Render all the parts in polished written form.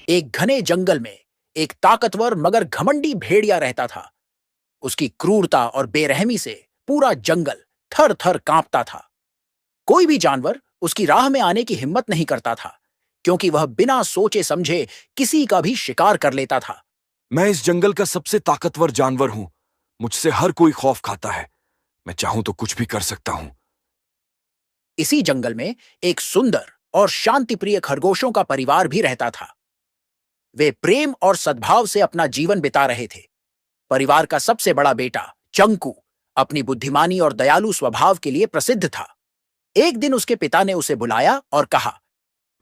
एक घने जंगल में एक ताकतवर मगर घमंडी भेड़िया रहता था। उसकी क्रूरता और बेरहमी से पूरा जंगल थर थर कांपता था। कोई भी जानवर उसकी राह में आने की हिम्मत नहीं करता था, क्योंकि वह बिना सोचे समझे किसी का भी शिकार कर लेता था। मैं इस जंगल का सबसे ताकतवर जानवर हूं। मुझसे हर कोई खौफ खाता है। मैं चाहूं तो कुछ भी कर सकता हूं। इसी जंगल में एक सुंदर और शांतिप्रिय खरगोशों का परिवार भी रहता था। वे प्रेम और सद्भाव से अपना जीवन बिता रहे थे। परिवार का सबसे बड़ा बेटा चंकू अपनी बुद्धिमानी और दयालु स्वभाव के लिए प्रसिद्ध था। एक दिन उसके पिता ने उसे बुलाया और कहा,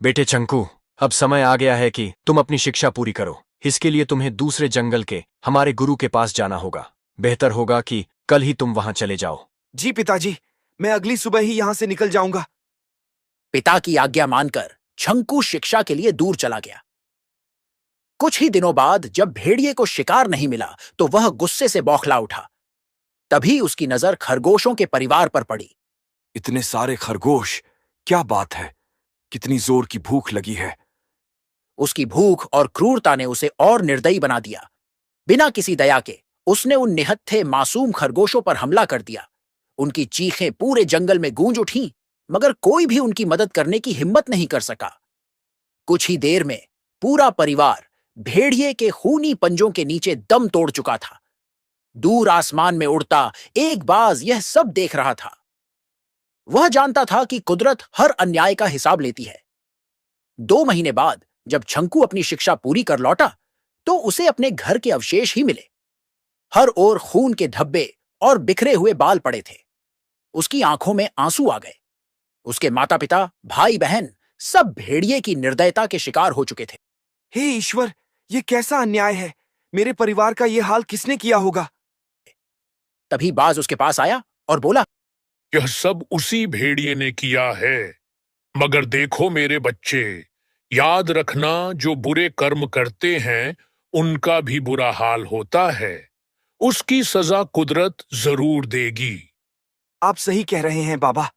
बेटे चंकू, अब समय आ गया है कि तुम अपनी शिक्षा पूरी करो। इसके लिए तुम्हें दूसरे जंगल के हमारे गुरु के पास जाना होगा। बेहतर होगा कि कल ही तुम वहां चले जाओ। जी पिताजी, मैं अगली सुबह ही यहां से निकल जाऊंगा। पिता की आज्ञा मानकर चंकू शिक्षा के लिए दूर चला गया। कुछ ही दिनों बाद जब भेड़िए को शिकार नहीं मिला तो वह गुस्से से बौखला उठा। तभी उसकी नजर खरगोशों के परिवार पर पड़ी। इतने सारे खरगोश, क्या बात है। कितनी जोर की भूख लगी है। उसकी भूख और क्रूरता ने उसे और निर्दयी बना दिया। बिना किसी दया के उसने उन निहत्थे मासूम खरगोशों पर हमला कर दिया। उनकी चीखें पूरे जंगल में गूंज उठीं, मगर कोई भी उनकी मदद करने की हिम्मत नहीं कर सका। कुछ ही देर में पूरा परिवार भेड़िए के खूनी पंजों के नीचे दम तोड़ चुका था। दूर आसमान में उड़ता एक बाज यह सब देख रहा था। वह जानता था कि कुदरत हर अन्याय का हिसाब लेती है। 2 महीने बाद जब चंकू अपनी शिक्षा पूरी कर लौटा तो उसे अपने घर के अवशेष ही मिले। हर ओर खून के धब्बे और बिखरे हुए बाल पड़े थे। उसकी आंखों में आंसू आ गए। उसके माता पिता, भाई बहन सब भेड़िए की निर्दयता के शिकार हो चुके थे। हे ईश्वर, ये कैसा अन्याय है। मेरे परिवार का ये हाल किसने किया होगा। तभी बाज उसके पास आया और बोला, यह सब उसी भेड़िए ने किया है। मगर देखो मेरे बच्चे, याद रखना, जो बुरे कर्म करते हैं उनका भी बुरा हाल होता है। उसकी सजा कुदरत जरूर देगी। आप सही कह रहे हैं बाबा।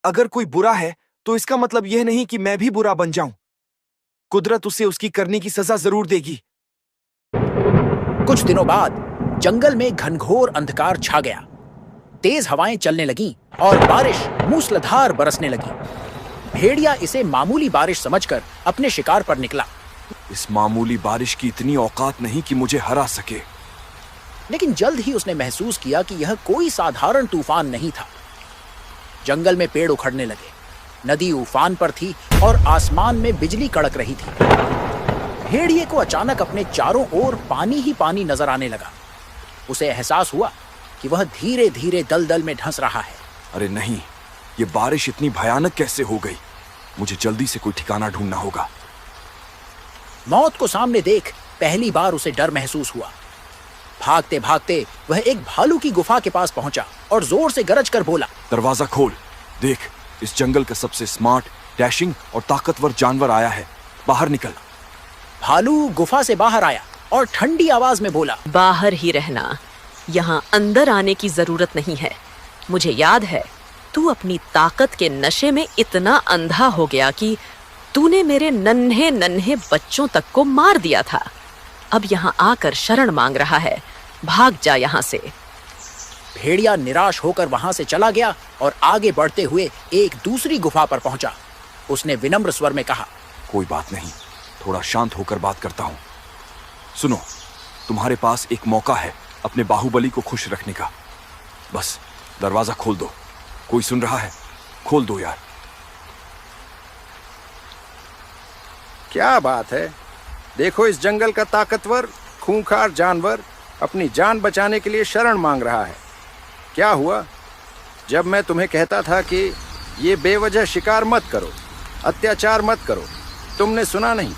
अगर कोई बुरा है तो इसका मतलब यह नहीं कि मैं भी बुरा बन जाऊं। कुदरत उसे उसकी करने की सजा जरूर देगी। कुछ दिनों बाद जंगल में घनघोर अंधकार छा गया। तेज हवाएं चलने लगीं और बारिश मूसलाधार बरसने लगी। भेड़िया इसे मामूली बारिश समझकर अपने शिकार पर निकला। इस मामूली बारिश की इतनी औकात नहीं कि मुझे हरा सके। लेकिन जल्द ही उसने महसूस किया कि यह कोई साधारण तूफान नहीं था। जंगल में पेड़ उखड़ने लगे, नदी उफान पर थी और आसमान में बिजली कड़क रही थी। भेड़िए को अचानक अपने चारों ओर पानी ही पानी नजर आने लगा। उसे एहसास हुआ कि वह धीरे धीरे दलदल में धंस रहा है। अरे नहीं, ये बारिश इतनी भयानक कैसे हो गई। मुझे जल्दी से कोई ठिकाना ढूंढना होगा। मौत को सामने देख पहली बार उसे डर महसूस हुआ। भागते भागते वह एक भालू की गुफा के पास पहुंचा और जोर से गरज कर बोला, दरवाजा खोल। देख, इस जंगल का सबसे स्मार्ट, डैशिंग और ताकतवर जानवर आया है। बाहर निकल। भालू गुफा से बाहर आया और ठंडी आवाज में बोला, बाहर ही रहना, यहाँ अंदर आने की जरूरत नहीं है। मुझे याद है, तू अपनी ताकत के नशे में इतना अंधा हो गया कि तूने मेरे नन्हे नन्हे बच्चों तक को मार दिया था। अब यहाँ आकर शरण मांग रहा है। भाग जा यहाँ से। भेड़िया निराश होकर वहां से चला गया और आगे बढ़ते हुए एक दूसरी गुफा पर पहुंचा। उसने विनम्र स्वर में कहा, कोई बात नहीं, थोड़ा शांत होकर बात करता हूं। सुनो, तुम्हारे पास एक मौका है अपने बाहुबली को खुश रखने का। बस दरवाजा खोल दो। कोई सुन रहा है? खोल दो यार। क्या बात है। देखो, इस जंगल का ताकतवर खूंखार जानवर अपनी जान बचाने के लिए शरण मांग रहा है। क्या हुआ? जब मैं तुम्हें कहता था कि ये बेवजह शिकार मत करो, अत्याचार मत करो, तुमने सुना नहीं।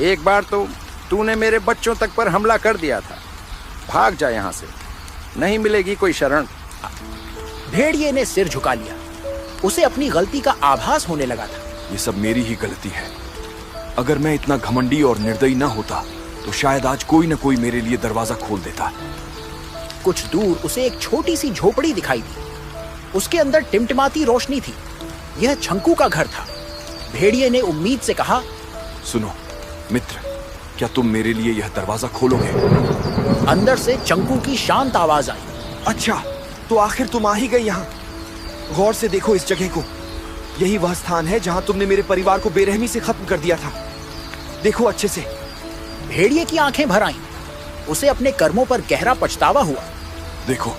एक बार तो तूने मेरे बच्चों तक पर हमला कर दिया था। भाग जा यहाँ से, नहीं मिलेगी कोई शरण। भेड़िए ने सिर झुका लिया। उसे अपनी गलती का आभास होने लगा था। ये सब मेरी ही गलती है। अगर मैं इतना घमंडी और निर्दयी ना होता तो शायद आज कोई न कोई मेरे लिए दरवाजा खोल देता। कुछ दूर उसे एक छोटी सी झोपड़ी दिखाई दी। उसके अंदर टिमटिमाती रोशनी थी। यह चंकू का घर था। भेड़िए ने उम्मीद से कहा, सुनो, मित्र, क्या तुम मेरे लिए यह दरवाजा खोलोगे? अंदर से चंकू की शांत आवाज आई। अच्छा, तो आखिर तुम आ ही गई यहाँ। गौर से देखो इस जगह को। यही वह स्थान है जहाँ तुमने मेरे परिवार को बेरहमी से खत्म कर दिया था। देखो अच्छे से। भेड़िए की आंखें भर आईं। उसे अपने कर्मों पर गहरा पछतावा हुआ। देखो,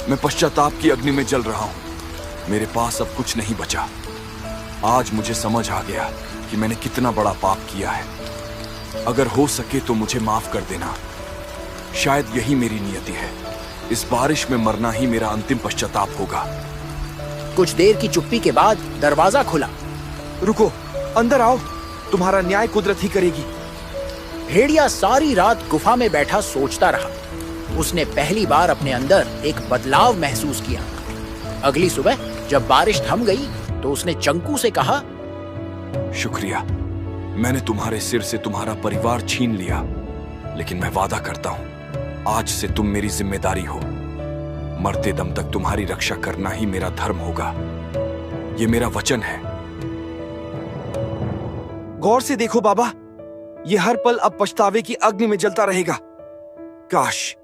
मैं पश्चाताप की अग्नि में जल रहा हूं। मेरे पास अब कुछ नहीं बचा। आज मुझे समझ आ गया कि मैंने कितना बड़ा पाप किया है। अगर हो सके तो मुझे माफ कर देना। शायद यही मेरी नियति है। इस बारिश में मरना ही मेरा अंतिम पश्चाताप होगा। कुछ देर की चुप्पी के बाद दरवाजा खुला। रुको, अंदर आओ। तुम्हारा न्याय कुदरत ही करेगी। भेड़िया सारी रात गुफा में बैठा सोचता रहा। उसने पहली बार अपने अंदर एक बदलाव महसूस किया। अगली सुबह जब बारिश थम गई तो उसने चंकू से कहा, शुक्रिया, मैंने तुम्हारे सिर से तुम्हारा परिवार छीन लिया, लेकिन मैं वादा करता हूं आज से तुम मेरी जिम्मेदारी हो। मरते दम तक तुम्हारी रक्षा करना ही मेरा धर्म होगा। ये मेरा वचन है। गौर से देखो बाबा, ये हर पल अब पछतावे की अग्नि में जलता रहेगा। काश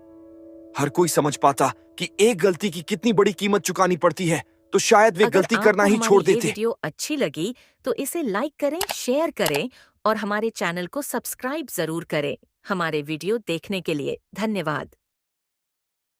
हर कोई समझ पाता कि एक गलती की कितनी बड़ी कीमत चुकानी पड़ती है, तो शायद वे गलती करना ही छोड़ देते। वीडियो अच्छी लगी तो इसे लाइक करें, शेयर करें और हमारे चैनल को सब्सक्राइब जरूर करें। हमारे वीडियो देखने के लिए धन्यवाद।